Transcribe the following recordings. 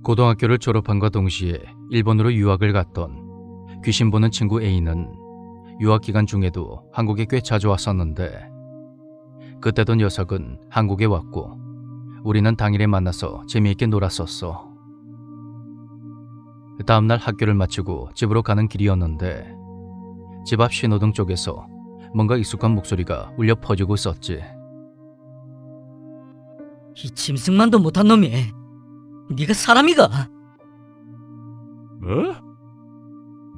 고등학교를 졸업한과 동시에 일본으로 유학을 갔던 귀신 보는 친구 A는 유학 기간 중에도 한국에 꽤 자주 왔었는데, 그때도 녀석은 한국에 왔고 우리는 당일에 만나서 재미있게 놀았었어. 다음날 학교를 마치고 집으로 가는 길이었는데 집 앞 신호등 쪽에서 뭔가 익숙한 목소리가 울려 퍼지고 있었지. 이 짐승만도 못한 놈이 네가 사람이가?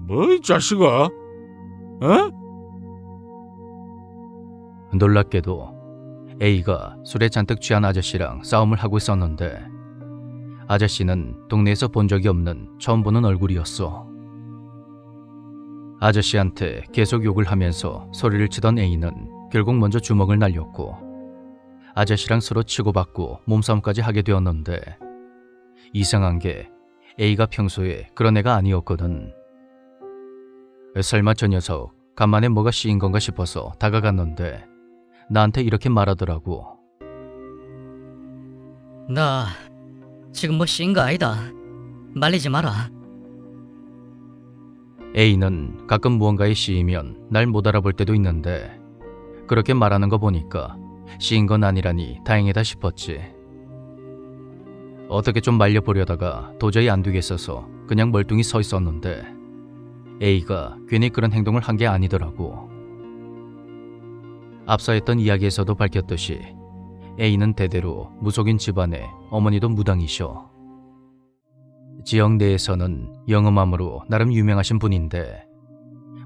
뭐 이 자식아? 놀랍게도 A가 술에 잔뜩 취한 아저씨랑 싸움을 하고 있었는데, 아저씨는 동네에서 본 적이 없는 처음 보는 얼굴이었어. 아저씨한테 계속 욕을 하면서 소리를 치던 A는 결국 먼저 주먹을 날렸고 아저씨랑 서로 치고받고 몸싸움까지 하게 되었는데, 이상한 게 A가 평소에 그런 애가 아니었거든. 설마 저 녀석 간만에 뭐가 씌인 건가 싶어서 다가갔는데 나한테 이렇게 말하더라고. 나 지금 뭐 씌인 거 아니다. 말리지 마라. A는 가끔 무언가에 씌이면 날 못 알아볼 때도 있는데, 그렇게 말하는 거 보니까 씌인 건 아니라니 다행이다 싶었지. 어떻게 좀 말려보려다가 도저히 안 되겠어서 그냥 멀뚱히 서 있었는데 A가 괜히 그런 행동을 한 게 아니더라고. 앞서 했던 이야기에서도 밝혔듯이 A는 대대로 무속인 집안의 어머니도 무당이셔. 지역 내에서는 영음함으로 나름 유명하신 분인데,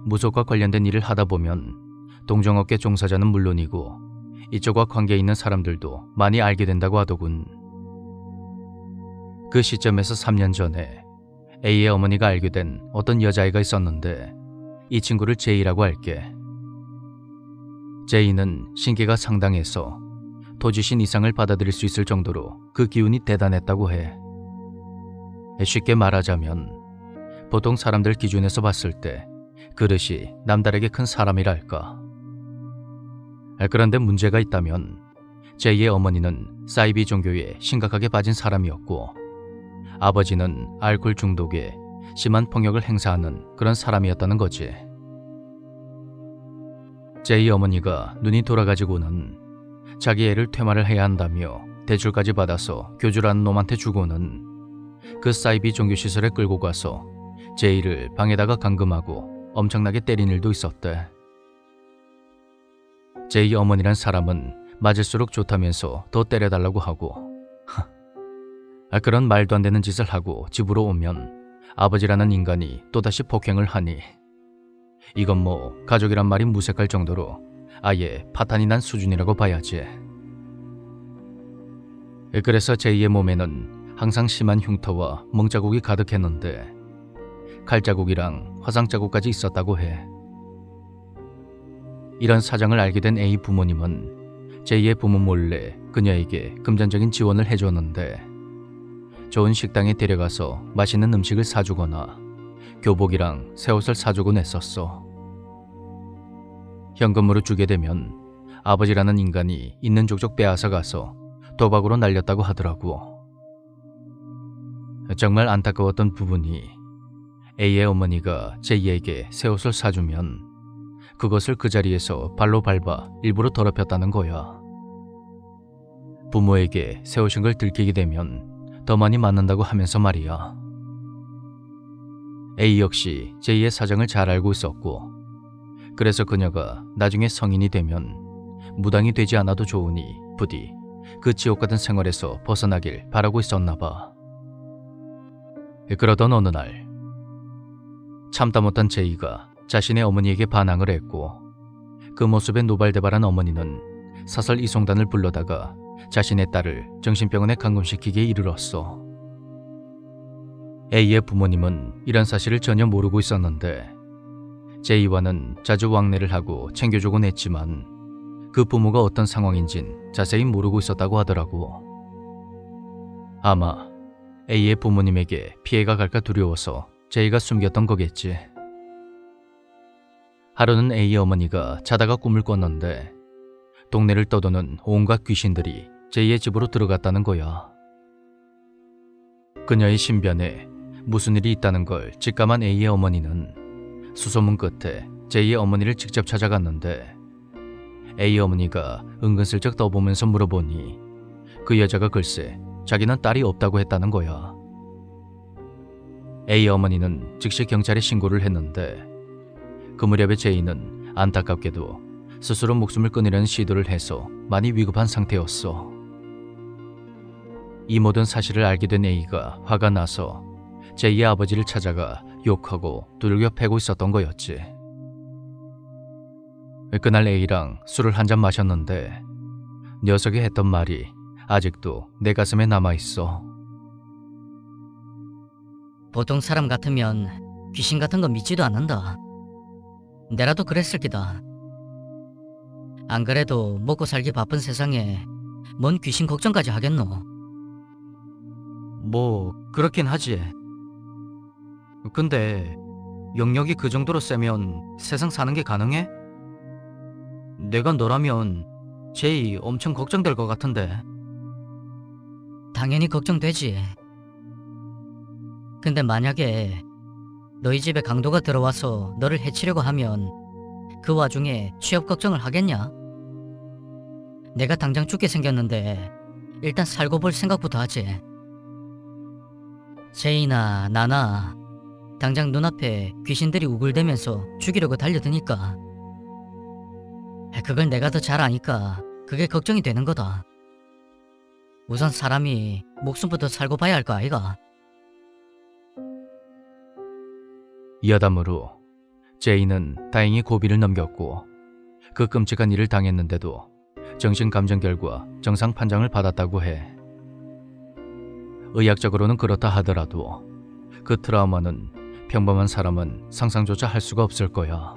무속과 관련된 일을 하다 보면 동종업계 종사자는 물론이고 이쪽과 관계 있는 사람들도 많이 알게 된다고 하더군. 그 시점에서 3년 전에 A의 어머니가 알게 된 어떤 여자아이가 있었는데, 이 친구를 제이라고 할게. 제이는 신기가 상당해서 토지신 이상을 받아들일 수 있을 정도로 그 기운이 대단했다고 해. 쉽게 말하자면 보통 사람들 기준에서 봤을 때 그릇이 남다르게 큰 사람이랄까. 그런데 문제가 있다면 제이의 어머니는 사이비 종교에 심각하게 빠진 사람이었고, 아버지는 알코올 중독에 심한 폭력을 행사하는 그런 사람이었다는 거지. 제이 어머니가 눈이 돌아가지고는 자기 애를 퇴마를 해야 한다며 대출까지 받아서 교주라는 놈한테 주고는 그 사이비 종교시설에 끌고 가서 제이를 방에다가 감금하고 엄청나게 때린 일도 있었대. 제이 어머니란 사람은 맞을수록 좋다면서 더 때려달라고 하고, 그런 말도 안 되는 짓을 하고 집으로 오면 아버지라는 인간이 또다시 폭행을 하니, 이건 뭐 가족이란 말이 무색할 정도로 아예 파탄이 난 수준이라고 봐야지. 그래서 제이의 몸에는 항상 심한 흉터와 멍자국이 가득했는데 칼자국이랑 화상자국까지 있었다고 해. 이런 사정을 알게 된 A 부모님은 제이의 부모 몰래 그녀에게 금전적인 지원을 해줬는데, 좋은 식당에 데려가서 맛있는 음식을 사주거나 교복이랑 새 옷을 사주곤 했었어. 현금으로 주게 되면 아버지라는 인간이 있는 족족 빼앗아 가서 도박으로 날렸다고 하더라고. 정말 안타까웠던 부분이 A의 어머니가 제이에게 새 옷을 사주면 그것을 그 자리에서 발로 밟아 일부러 더럽혔다는 거야. 부모에게 새 옷인 걸 들키게 되면 더 많이 맞는다고 하면서 말이야. A 역시 제이의 사정을 잘 알고 있었고, 그래서 그녀가 나중에 성인이 되면 무당이 되지 않아도 좋으니 부디 그 지옥 같은 생활에서 벗어나길 바라고 있었나 봐. 그러던 어느 날 참다 못한 제이가 자신의 어머니에게 반항을 했고, 그 모습에 노발대발한 어머니는 사설 이송단을 불러다가 자신의 딸을 정신병원에 감금시키기에 이르렀어. A의 부모님은 이런 사실을 전혀 모르고 있었는데 제이와는 자주 왕래를 하고 챙겨주곤 했지만 그 부모가 어떤 상황인진 자세히 모르고 있었다고 하더라고. 아마 A의 부모님에게 피해가 갈까 두려워서 제이가 숨겼던 거겠지. 하루는 A 어머니가 자다가 꿈을 꿨는데 동네를 떠도는 온갖 귀신들이 제이의 집으로 들어갔다는 거야. 그녀의 신변에 무슨 일이 있다는 걸 직감한 A의 어머니는 수소문 끝에 J의 어머니를 직접 찾아갔는데 A 어머니가 은근슬쩍 떠보면서 물어보니 그 여자가 글쎄 자기는 딸이 없다고 했다는 거야. A 어머니는 즉시 경찰에 신고를 했는데 그 무렵에 J는 안타깝게도 스스로 목숨을 끊으려는 시도를 해서 많이 위급한 상태였어. 이 모든 사실을 알게 된 A가 화가 나서 J의 아버지를 찾아가 욕하고 두들겨 패고 있었던 거였지. 그날 A랑 술을 한 잔 마셨는데 녀석이 했던 말이 아직도 내 가슴에 남아있어. 보통 사람 같으면 귀신 같은 거 믿지도 않는다. 내라도 그랬을 기다. 안 그래도 먹고 살기 바쁜 세상에 뭔 귀신 걱정까지 하겠노? 뭐 그렇긴 하지. 근데 영역이 그 정도로 세면 세상 사는 게 가능해? 내가 너라면 제이 엄청 걱정될 것 같은데. 당연히 걱정되지. 근데 만약에 너희 집에 강도가 들어와서 너를 해치려고 하면 그 와중에 취업 걱정을 하겠냐? 내가 당장 죽게 생겼는데 일단 살고 볼 생각부터 하지. 제이나 나나 당장 눈앞에 귀신들이 우글대면서 죽이려고 달려드니까 그걸 내가 더 잘 아니까 그게 걱정이 되는 거다. 우선 사람이 목숨부터 살고 봐야 할 거 아이가? 여담으로 제이는 다행히 고비를 넘겼고 그 끔찍한 일을 당했는데도 정신감정 결과 정상 판정을 받았다고 해. 의학적으로는 그렇다 하더라도 그 트라우마는 평범한 사람은 상상조차 할 수가 없을 거야.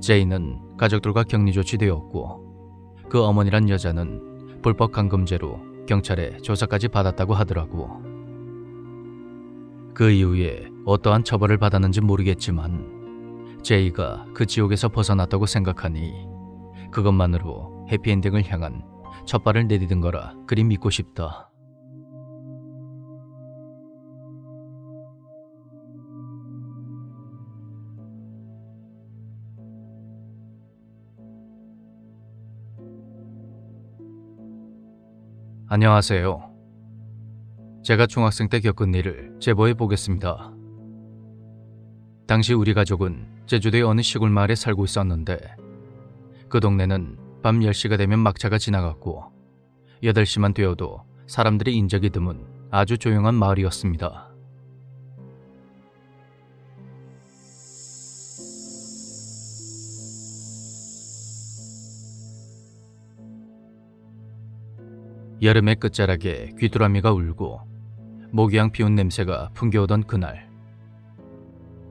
제이는 가족들과 격리 조치되었고 그 어머니란 여자는 불법 감금죄로 경찰에 조사까지 받았다고 하더라고. 그 이후에 어떠한 처벌을 받았는지 모르겠지만 제이가 그 지옥에서 벗어났다고 생각하니 그것만으로 해피엔딩을 향한 첫발을 내디딘 거라 그리 믿고 싶다. 안녕하세요. 제가 중학생 때 겪은 일을 제보해 보겠습니다. 당시 우리 가족은 제주도의 어느 시골 마을에 살고 있었는데 그 동네는 밤 10시가 되면 막차가 지나갔고 8시만 되어도 사람들의 인적이 드문 아주 조용한 마을이었습니다. 여름의 끝자락에 귀뚜라미가 울고 모기향 피운 냄새가 풍겨오던 그날,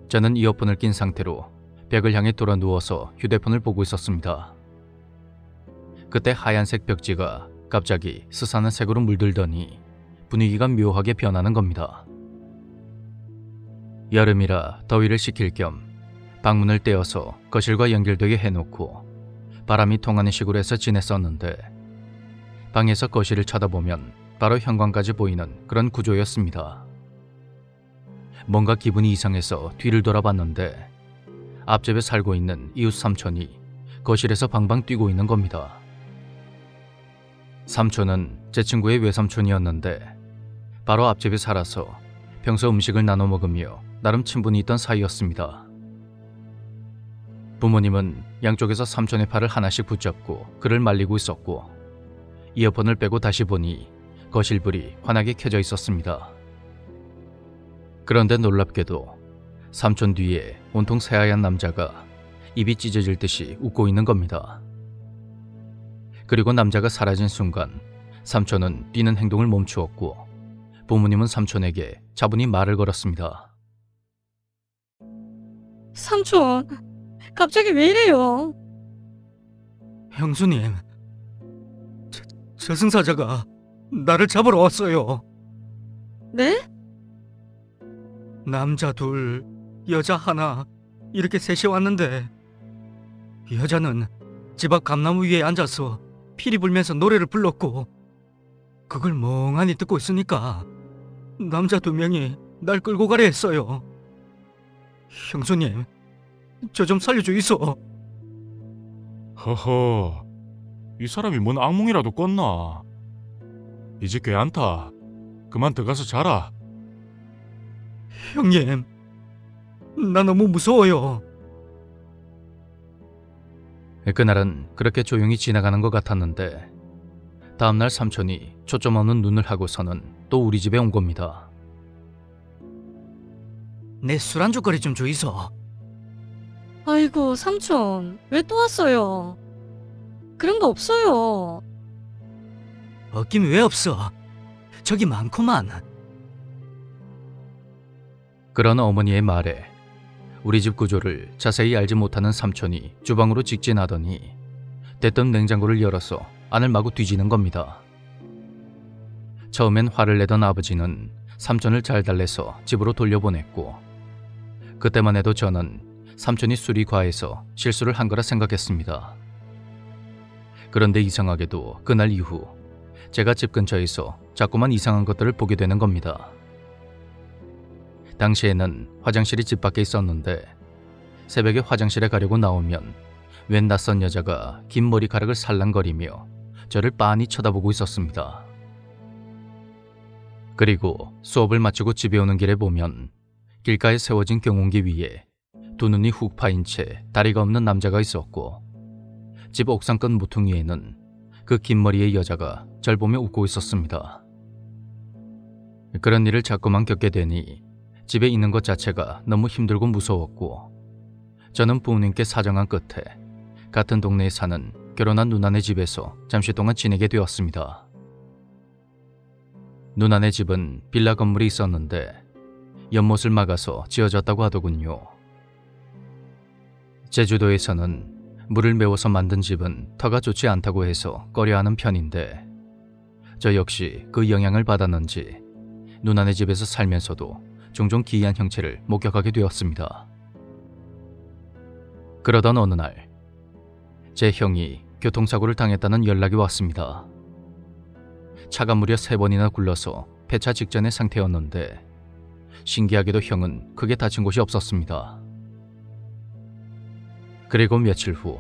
저는 이어폰을 낀 상태로 벽을 향해 돌아 누워서 휴대폰을 보고 있었습니다. 그때 하얀색 벽지가 갑자기 스산한 색으로 물들더니 분위기가 묘하게 변하는 겁니다. 여름이라 더위를 식힐 겸 방문을 떼어서 거실과 연결되게 해놓고 바람이 통하는 식으로 해서 지냈었는데 방에서 거실을 쳐다보면 바로 현관까지 보이는 그런 구조였습니다. 뭔가 기분이 이상해서 뒤를 돌아봤는데 앞집에 살고 있는 이웃 삼촌이 거실에서 방방 뛰고 있는 겁니다. 삼촌은 제 친구의 외삼촌이었는데 바로 앞집에 살아서 평소 음식을 나눠 먹으며 나름 친분이 있던 사이였습니다. 부모님은 양쪽에서 삼촌의 팔을 하나씩 붙잡고 그를 말리고 있었고 이어폰을 빼고 다시 보니 거실 불이 환하게 켜져 있었습니다. 그런데 놀랍게도 삼촌 뒤에 온통 새하얀 남자가 입이 찢어질 듯이 웃고 있는 겁니다. 그리고 남자가 사라진 순간 삼촌은 뛰는 행동을 멈추었고 부모님은 삼촌에게 차분히 말을 걸었습니다. 삼촌, 갑자기 왜 이래요? 형수님, 저승사자가 나를 잡으러 왔어요. 네? 남자 둘, 여자 하나, 이렇게 셋이 왔는데 여자는 집 앞 감나무 위에 앉아서 피리 불면서 노래를 불렀고 그걸 멍하니 듣고 있으니까 남자 2명이 날 끌고 가려 했어요. 형수님, 저 좀 살려주이소. 허허, 이 사람이 뭔 악몽이라도 꿨나? 이제 괜찮다. 그만 들어가서 자라. 형님, 나 너무 무서워요. 그날은 그렇게 조용히 지나가는 것 같았는데 다음날 삼촌이 초점 없는 눈을 하고서는 또 우리 집에 온 겁니다. 내 술안주거리 좀 주이소. 아이고, 삼촌. 왜 또 왔어요? 그런 거 없어요. 없긴 왜 없어. 저기 많구만. 그런 어머니의 말에 우리 집 구조를 자세히 알지 못하는 삼촌이 주방으로 직진하더니 대뜸 냉장고를 열어서 안을 마구 뒤지는 겁니다. 처음엔 화를 내던 아버지는 삼촌을 잘 달래서 집으로 돌려보냈고 그때만 해도 저는 삼촌이 술이 과해서 실수를 한 거라 생각했습니다. 그런데 이상하게도 그날 이후 제가 집 근처에서 자꾸만 이상한 것들을 보게 되는 겁니다. 당시에는 화장실이 집 밖에 있었는데 새벽에 화장실에 가려고 나오면 웬 낯선 여자가 긴 머리카락을 살랑거리며 저를 빤히 쳐다보고 있었습니다. 그리고 수업을 마치고 집에 오는 길에 보면 길가에 세워진 경운기 위에 2눈이 훅 파인 채 다리가 없는 남자가 있었고 집 옥상 끝 모퉁이에는 그 긴 머리의 여자가 절 보며 웃고 있었습니다. 그런 일을 자꾸만 겪게 되니 집에 있는 것 자체가 너무 힘들고 무서웠고 저는 부모님께 사정한 끝에 같은 동네에 사는 결혼한 누나네 집에서 잠시 동안 지내게 되었습니다. 누나네 집은 빌라 건물이 있었는데 연못을 막아서 지어졌다고 하더군요. 제주도에서는 물을 메워서 만든 집은 터가 좋지 않다고 해서 꺼려하는 편인데 저 역시 그 영향을 받았는지 누나네 집에서 살면서도 종종 기이한 형체를 목격하게 되었습니다. 그러던 어느 날 제 형이 교통사고를 당했다는 연락이 왔습니다. 차가 무려 3번이나 굴러서 폐차 직전의 상태였는데 신기하게도 형은 크게 다친 곳이 없었습니다. 그리고 며칠 후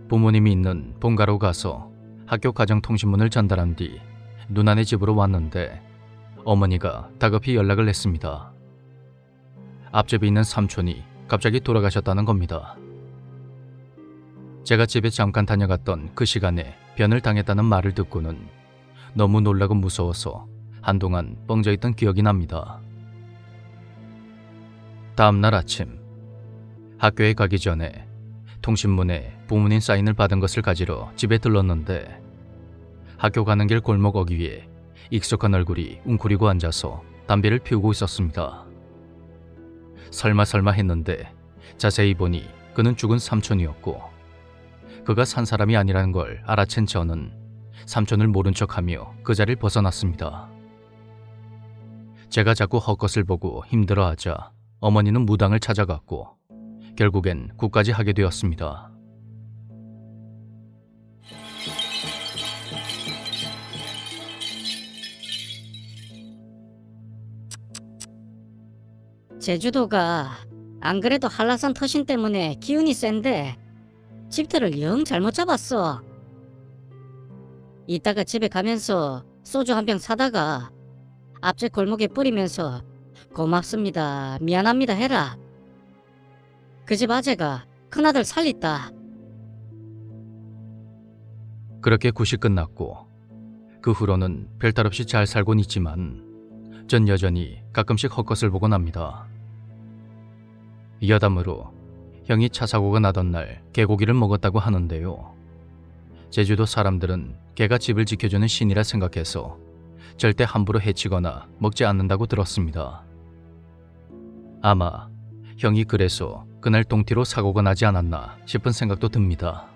부모님이 있는 본가로 가서 학교 가정통신문을 전달한 뒤 누나네 집으로 왔는데 어머니가 다급히 연락을 했습니다. 앞집에 있는 삼촌이 갑자기 돌아가셨다는 겁니다. 제가 집에 잠깐 다녀갔던 그 시간에 변을 당했다는 말을 듣고는 너무 놀라고 무서워서 한동안 뻥져있던 기억이 납니다. 다음날 아침 학교에 가기 전에 통신문에 부모님 사인을 받은 것을 가지러 집에 들렀는데 학교 가는 길 골목 어귀 에 익숙한 얼굴이 웅크리고 앉아서 담배를 피우고 있었습니다. 설마 했는데 자세히 보니 그는 죽은 삼촌이었고 그가 산 사람이 아니라는 걸 알아챈 저는 삼촌을 모른 척하며 그 자리를 벗어났습니다. 제가 자꾸 헛것을 보고 힘들어하자 어머니는 무당을 찾아갔고 결국엔 굿까지 하게 되었습니다. 제주도가 안 그래도 한라산 터신 때문에 기운이 센데 집들을 영 잘못 잡았어. 이따가 집에 가면서 소주 한 병 사다가 앞집 골목에 뿌리면서 고맙습니다, 미안합니다 해라. 그 집 아재가 큰아들 살렸다. 그렇게 굿이 끝났고 그 후로는 별탈 없이 잘 살곤 있지만 전 여전히 가끔씩 헛것을 보곤 합니다. 여담으로 형이 차 사고가 나던 날 개고기를 먹었다고 하는데요. 제주도 사람들은 개가 집을 지켜주는 신이라 생각해서 절대 함부로 해치거나 먹지 않는다고 들었습니다. 아마 형이 그래서 그날 동티로 사고가 나지 않았나 싶은 생각도 듭니다.